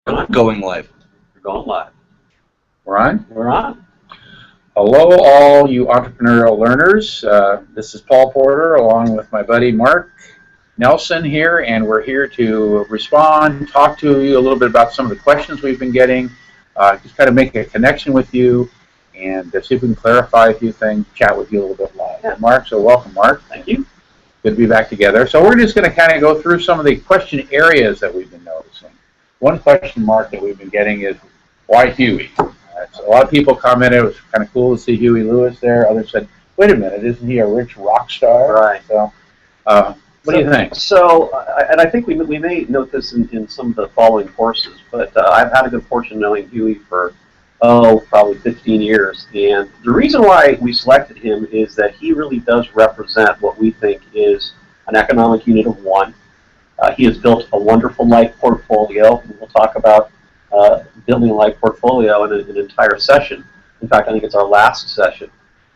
Going live. We're going live. We're on? We're on. Hello, all you entrepreneurial learners. This is Paul Porter along with my buddy Mark Nelson here, and we're here to respond, talk to you a little bit about some of the questions we've been getting, just kind of make a connection with you, and see if we can clarify a few things, chat with you a little bit live. Yeah. Mark, so welcome, Mark. Thank you. Good to be back together. So we're just going to kind of go through some of the question areas that we've been noticing. One question mark that we've been getting is, why Huey? So a lot of people commented it was kind of cool to see Huey Lewis there. Others said, wait a minute, isn't he a rich rock star? Right. So, what do you think? So, and I think we may note this in some of the following courses, but I've had a good fortune knowing Huey for, probably 15 years. And the reason why we selected him is that he really does represent what we think is an economic unit of one. He has built a wonderful life portfolio, and we'll talk about building a life portfolio in an entire session. In fact, I think it's our last session.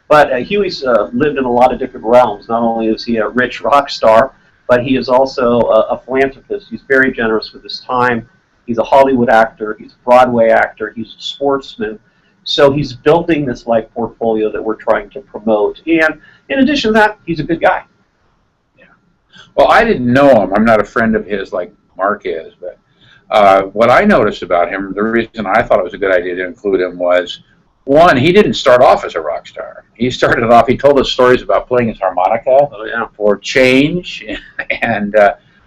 But Huey's lived in a lot of different realms. Not only is he a rich rock star, but he is also a philanthropist. He's very generous with his time. He's a Hollywood actor. He's a Broadway actor. He's a sportsman. So he's building this life portfolio that we're trying to promote. And in addition to that, he's a good guy. Well, I didn't know him. I'm not a friend of his like Mark is, but what I noticed about him, the reason I thought it was a good idea to include him was, one, he didn't start off as a rock star. He started off, he told us stories about playing his harmonica for change and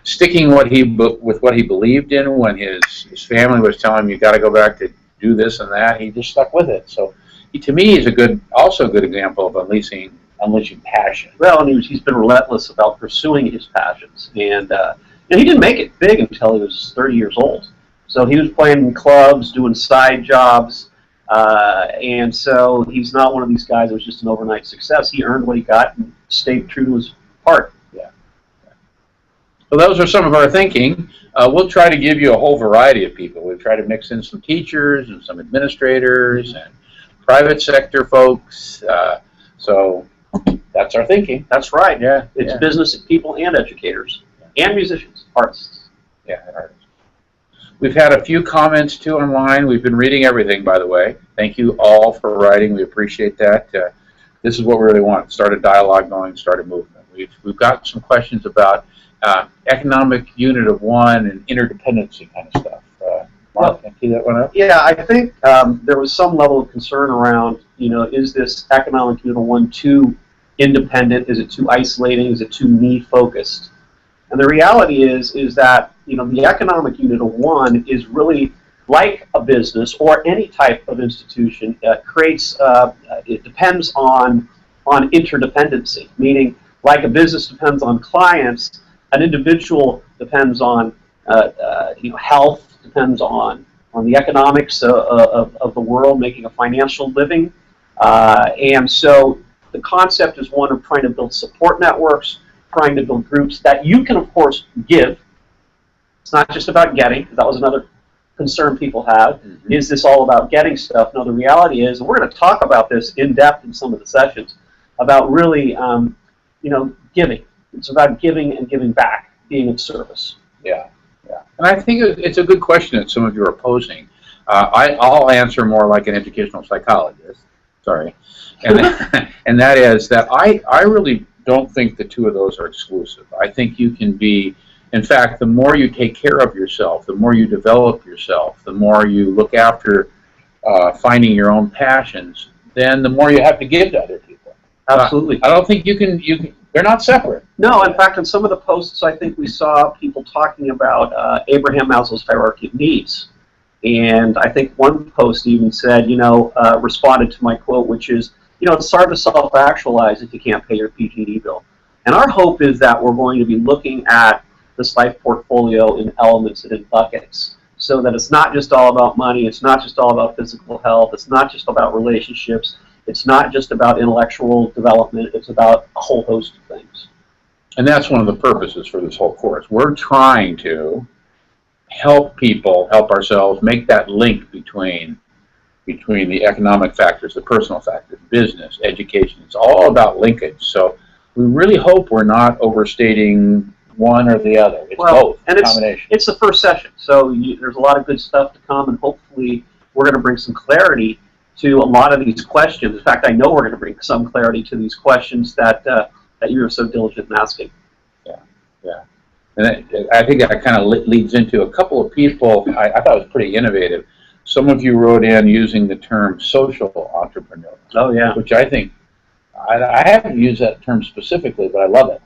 sticking with what he believed in when his family was telling him, you got to go back to do this and that. He just stuck with it. So he, to me, is also a good example of unleashing passion. Well, and he's been relentless about pursuing his passions. And he didn't make it big until he was 30 years old. So he was playing in clubs, doing side jobs, and so he's not one of these guys that was just an overnight success. He earned what he got and stayed true to his heart. Yeah. So those are some of our thinking. We'll try to give you a whole variety of people. We'll try to mix in some teachers and some administrators and private sector folks. So that's our thinking. That's right. Yeah. It's business people and educators and musicians, artists. Yeah, and artists. We've had a few comments too online. We've been reading everything, by the way. Thank you all for writing. We appreciate that. This is what we really want. Start a dialogue going, start a movement. We've got some questions about economic unit of one and interdependency kind of stuff. Mark, can you tee that one up? Yeah, I think there was some level of concern around, is this economic unit of one too independent? Is it too isolating? Is it too me-focused? And the reality is that, the economic unit of one is really like a business or any type of institution. It depends on interdependency, meaning like a business depends on clients, an individual depends on health, depends on the economics of the world, making a financial living. And so the concept is one of trying to build support networks, trying to build groups that you can, of course, give. It's not just about getting, because that was another concern people have. Mm-hmm. Is this all about getting stuff? No, the reality is, and we're going to talk about this in depth in some of the sessions, about really, giving. It's about giving and giving back, being of service. Yeah. And I think it's a good question that some of you are posing. I'll answer more like an educational psychologist. Sorry. And that is that I really don't think the two of those are exclusive. I think you can be, in fact, the more you take care of yourself, the more you develop yourself, the more you look after finding your own passions, then the more you have to give to other people. Absolutely. I don't think you can, they're not separate. No, in fact, in some of the posts, I think we saw people talking about Abraham Maslow's hierarchy of needs. And I think one post even said, responded to my quote, which is, it's hard to self-actualize if you can't pay your PG&E bill. And our hope is that we're going to be looking at this life portfolio in elements and in buckets, so that it's not just all about money, it's not just all about physical health, it's not just about relationships, it's not just about intellectual development, it's about a whole host of things. And that's one of the purposes for this whole course. We're trying to help people, help ourselves, make that link between the economic factors, the personal factors, business, education. It's all about linkage. So we really hope we're not overstating one or the other. It's Well, both, and combination. it's the first session, so there's a lot of good stuff to come, and hopefully we're going to bring some clarity to a lot of these questions. In fact, I know we're going to bring some clarity to these questions that that you were so diligent in asking. Yeah. And I think that kind of leads into a couple of people I thought was pretty innovative. Some of you wrote in using the term social entrepreneur. Oh, yeah. Which I think, I haven't used that term specifically, but I love it.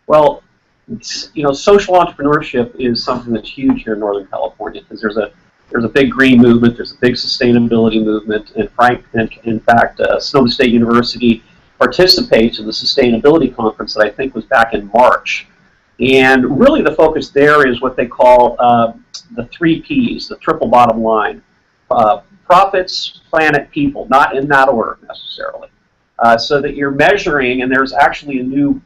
Well, social entrepreneurship is something that's huge here in Northern California, because there's a big green movement, there's a big sustainability movement, and in fact, Sonoma State University participates in the sustainability conference that I think was back in March. And really the focus there is what they call the 3 Ps, the triple bottom line. Profits, planet, people, not in that order necessarily. So that you're measuring, and there's actually a new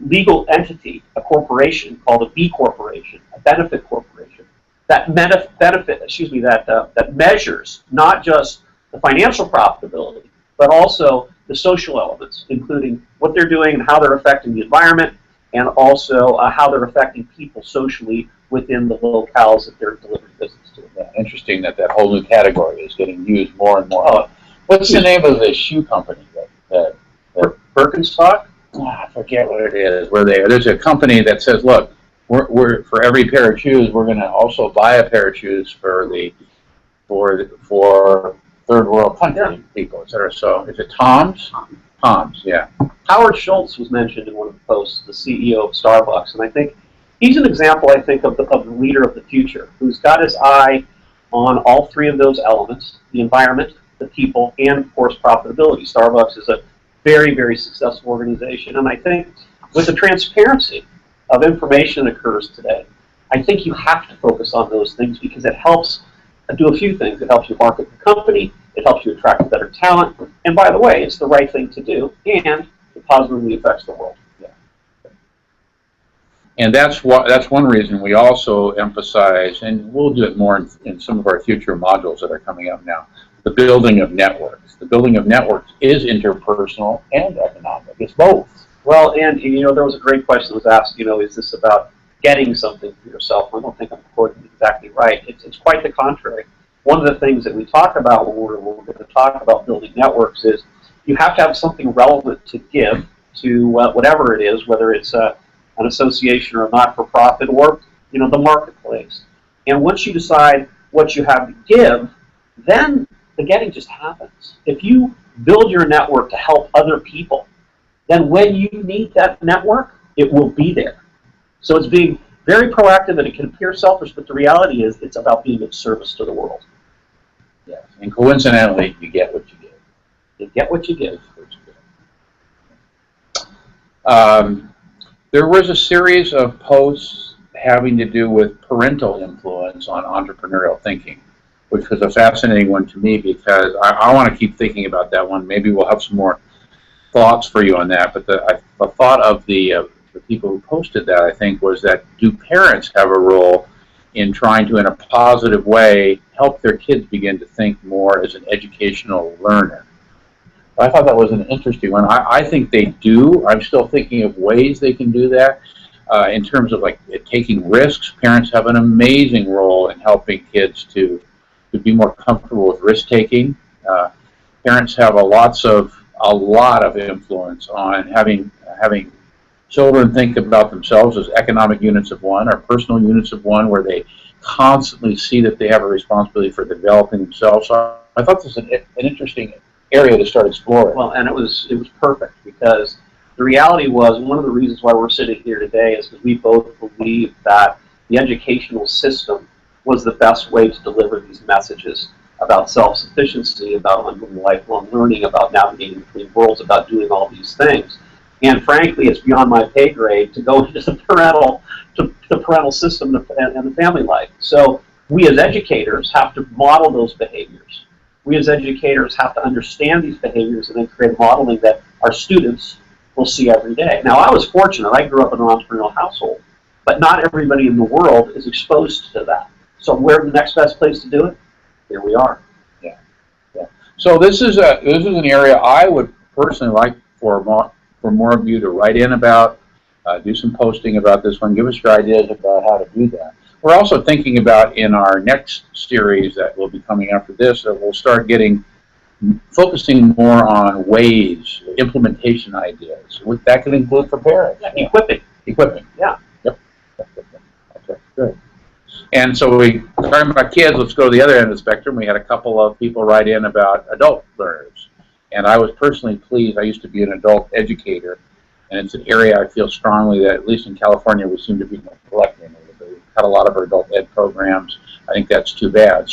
legal entity, a corporation called a B corporation, a benefit corporation, that that measures not just the financial profitability, but also the social elements, including what they're doing and how they're affecting the environment, and also how they're affecting people socially within the locales that they're delivering business to. Yeah, interesting that whole new category is getting used more and more. What's the name of the shoe company? Birkenstock? I forget what it is. There's a company that says, look, we're for every pair of shoes, we're going to also buy a pair of shoes for third world country people, etc. So is it Tom's? Tom's, yeah. Howard Schultz was mentioned in one of the posts, the CEO of Starbucks, and I think he's an example, of the leader of the future, who's got his eye on all 3 of those elements: the environment, the people, and of course profitability. Starbucks is a very, very successful organization, and I think with the transparency of information that occurs today, I think you have to focus on those things, because it helps do a few things. It helps you market the company, it helps you attract better talent, and by the way, it's the right thing to do, and it positively affects the world. Yeah. And that's one reason we also emphasize, and we'll do it more in some of our future modules that are coming up now, the building of networks. The building of networks is interpersonal and economic. It's both. Well, and there was a great question that was asked, is this about getting something for yourself? I don't think I'm quoting exactly right. It's quite the contrary. One of the things that we talk about when we're going to talk about building networks is you have to have something relevant to give to whatever it is, whether it's an association or a not-for-profit or the marketplace. And once you decide what you have to give, then the getting just happens. If you build your network to help other people, then when you need that network, it will be there. So it's being very proactive, and it can appear selfish, but the reality is it's about being of service to the world. Yes, and coincidentally, you get what you give. You get what you give. There was a series of posts having to do with parental influence on entrepreneurial thinking, which was a fascinating one to me, because I want to keep thinking about that one. Maybe we'll have some more thoughts for you on that. But the thought of the people who posted that, I think, was that do parents have a role in trying to, in a positive way, help their kids begin to think more as an educational learner? I thought that was an interesting one. I think they do. I'm still thinking of ways they can do that. In terms of like taking risks, parents have an amazing role in helping kids to be more comfortable with risk taking. Parents have a lot of influence on having children think about themselves as economic units of one or personal units of one, where they constantly see that they have a responsibility for developing themselves. So I thought this was an interesting area to start exploring. Well, and it was perfect, because the reality was, one of the reasons why we're sitting here today is because we both believe that the educational system was the best way to deliver these messages about self-sufficiency, about ongoing lifelong learning, about navigating between worlds, about doing all these things. And frankly, it's beyond my pay grade to go into the parental system and the family life. So we as educators have to model those behaviors. We as educators have to understand these behaviors and then create modeling that our students will see every day. Now, I was fortunate. I grew up in an entrepreneurial household, but not everybody in the world is exposed to that. So where's the next best place to do it? Here we are. Yeah. So this is an area I would personally like for more of you to write in about, Do some posting about this one. Give us your ideas about how to do that. We're also thinking about in our next series that will be coming after this, that we'll start focusing more on ways, implementation ideas. That can include for parents. Yeah, equipping. Yeah. Yep. Okay, good. And so talking about kids, let's go to the other end of the spectrum. We had a couple of people write in about adult learners. And I was personally pleased. I used to be an adult educator, and it's an area I feel strongly that, at least in California, we seem to be neglecting. We've had a lot of our adult ed programs. I think that's too bad.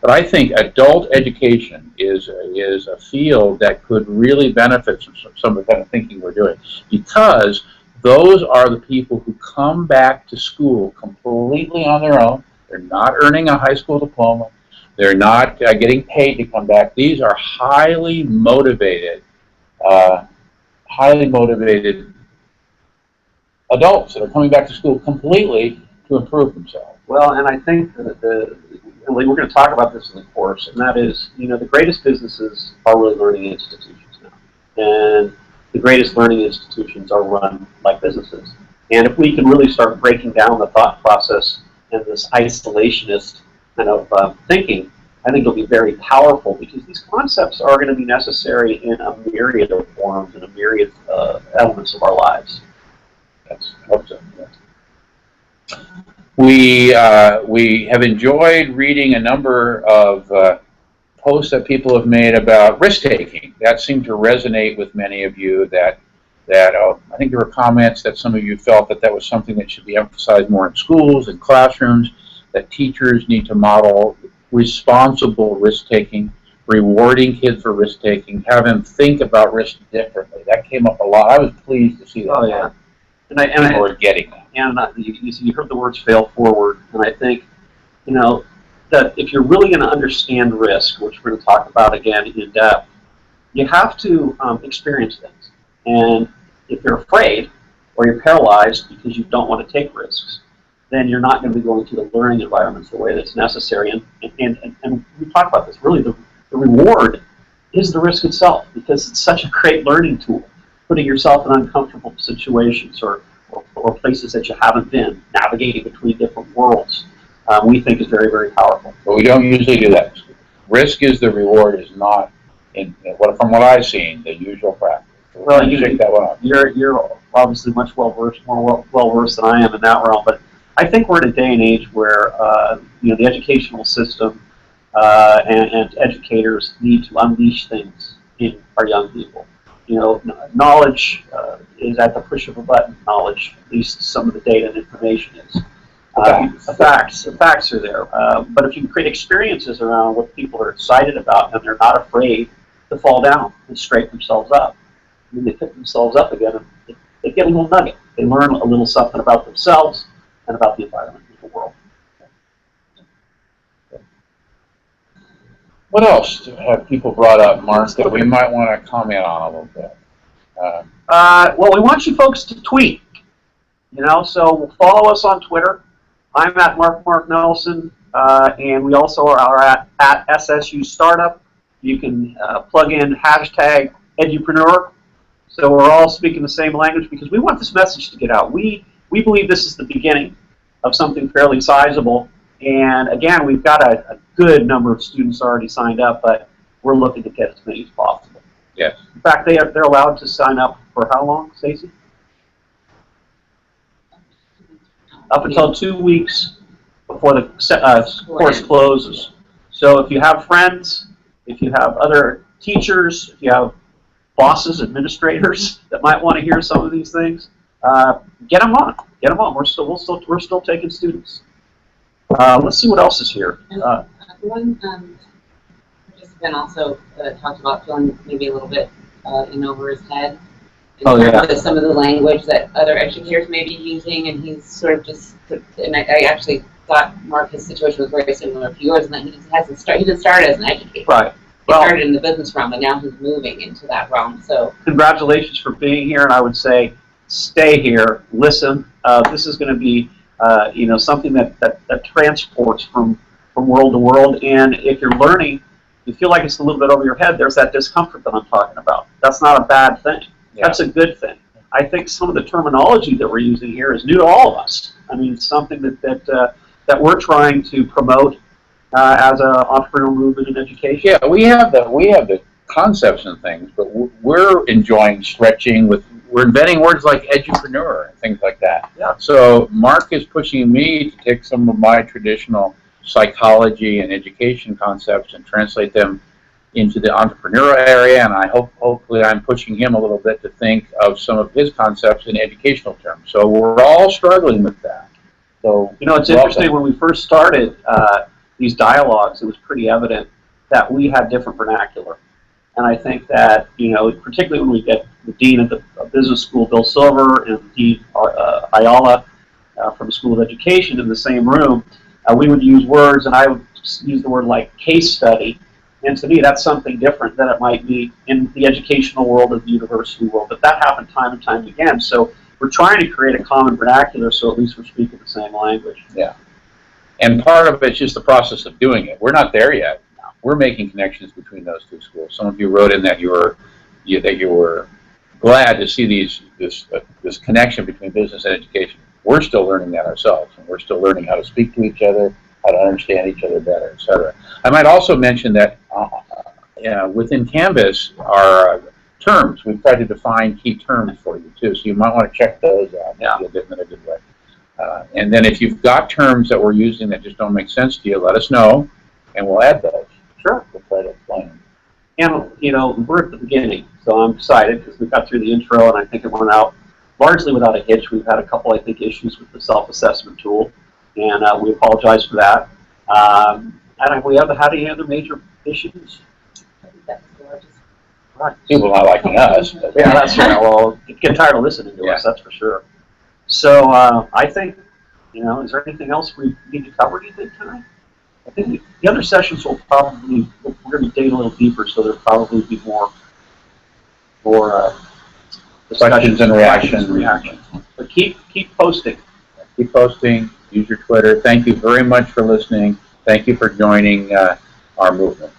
But I think adult education is a field that could really benefit from some of the kind of thinking we're doing, because those are the people who come back to school completely on their own. They're not earning a high school diploma. They're not getting paid to come back. These are highly motivated adults that are coming back to school completely to improve themselves. Well, and I think that and we're going to talk about this in the course, and that is, the greatest businesses are really learning institutions now. And the greatest learning institutions are run like businesses. And if we can really start breaking down the thought process and this isolationist kind of thinking, I think it'll be very powerful, because these concepts are going to be necessary in a myriad of forms and a myriad elements of our lives. I hope so. Yeah. We have enjoyed reading a number of posts that people have made about risk-taking. That seemed to resonate with many of you. That I think there were comments that some of you felt that was something that should be emphasized more in schools and classrooms, that teachers need to model responsible risk-taking, rewarding kids for risk-taking, have them think about risk differently. That came up a lot. I was pleased to see that. Oh, yeah. People were getting that. And you heard the words fail forward, and I think, that if you're really going to understand risk, which we're going to talk about again in depth, you have to experience things. And if you're afraid or you're paralyzed because you don't want to take risks, then you're not going to be going to the learning environments the way that's necessary. And we talk about this. Really, the reward is the risk itself, because it's such a great learning tool. Putting yourself in uncomfortable situations or places that you haven't been, navigating between different worlds, we think is very, very powerful. But we don't usually do that. Risk is the reward, is not, from what I've seen, the usual practice. Well, you shake that one up. You're obviously much more well versed than I am in that realm, but I think we're in a day and age where the educational system and educators need to unleash things in our young people. Knowledge is at the push of a button. Knowledge, at least some of the data and information is. The facts are there. But if you can create experiences around what people are excited about, and they're not afraid to fall down and straighten themselves up, and they pick themselves up again, and they get a little nugget. They learn a little something about themselves and about the environment and the world. What else have people brought up, Mark, that we might want to comment on a little bit? Well, we want you folks to tweet. So follow us on Twitter. I'm at Mark Nelson, and we also are at SSU Startup. You can plug in hashtag Edupreneur. So we're all speaking the same language, because we want this message to get out. We believe this is the beginning of something fairly sizable. And again, we've got a good number of students already signed up, but we're looking to get as many as possible. Yes. In fact, they're allowed to sign up for how long, Stacy? Up until 2 weeks before the course closes. So if you have friends, if you have other teachers, if you have bosses, administrators that might want to hear some of these things, get them on. Get them on. We're still taking students. Let's see what else is here. One participant also talked about feeling maybe a little bit in over his head. Oh, yeah. Some of the language that other educators may be using, and he's sort of just, and I actually thought Mark's situation was very similar to yours, and that he didn't start as an educator. Right. He started in the business realm, but now he's moving into that realm. So congratulations for being here, and I would say stay here, listen. This is going to be something that transports from world to world, and if you're learning, you feel like it's a little bit over your head, there's that discomfort that I'm talking about. That's not a bad thing. Yeah. That's a good thing. I think some of the terminology that we're using here is new to all of us. I mean, it's something that we're trying to promote as an entrepreneurial movement in education. Yeah, we have the concepts and things, but we're enjoying stretching we're inventing words like edupreneur and things like that. Yeah. So Mark is pushing me to take some of my traditional psychology and education concepts and translate them into the entrepreneurial area, and hopefully I'm pushing him a little bit to think of some of his concepts in educational terms. So we're all struggling with that. So it's interesting, when we first started these dialogues, it was pretty evident that we had different vernacular. And I think that, particularly when we get the dean of the business school, Bill Silver, and Dean Ayala from the School of Education in the same room, we would use words, and I would use the word like case study. And to me, that's something different than it might be in the educational world or the university world. But that happened time and time again. So we're trying to create a common vernacular so at least we're speaking the same language. Yeah. And part of it's just the process of doing it. We're not there yet. We're making connections between those two schools. Some of you wrote in that you were glad to see this connection between business and education. We're still learning that ourselves, and we're still learning how to speak to each other, how to understand each other better, etc. I might also mention that within Canvas, our terms, we've tried to define key terms for you too, so you might want to check those out. Yeah. In a good way. And then if you've got terms that we're using that just don't make sense to you, let us know, and we'll add those. Sure. We'll try to explain them. And, we're at the beginning, so I'm excited because we got through the intro, and I think it went out largely without a hitch. We've had a couple, I think, issues with the self-assessment tool, and we apologize for that. And have we ever had any other major issues? I think that's gorgeous. Right. People not liking us. But Yeah, that's right. Well, get tired of listening to us, that's for sure. So I think, is there anything else we need to cover, do you think, tonight? I think the other sessions we're going to dig a little deeper, so there'll probably be more Questions and reactions. But keep posting. Keep posting. Use your Twitter. Thank you very much for listening. Thank you for joining our movement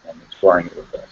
and exploring it with us.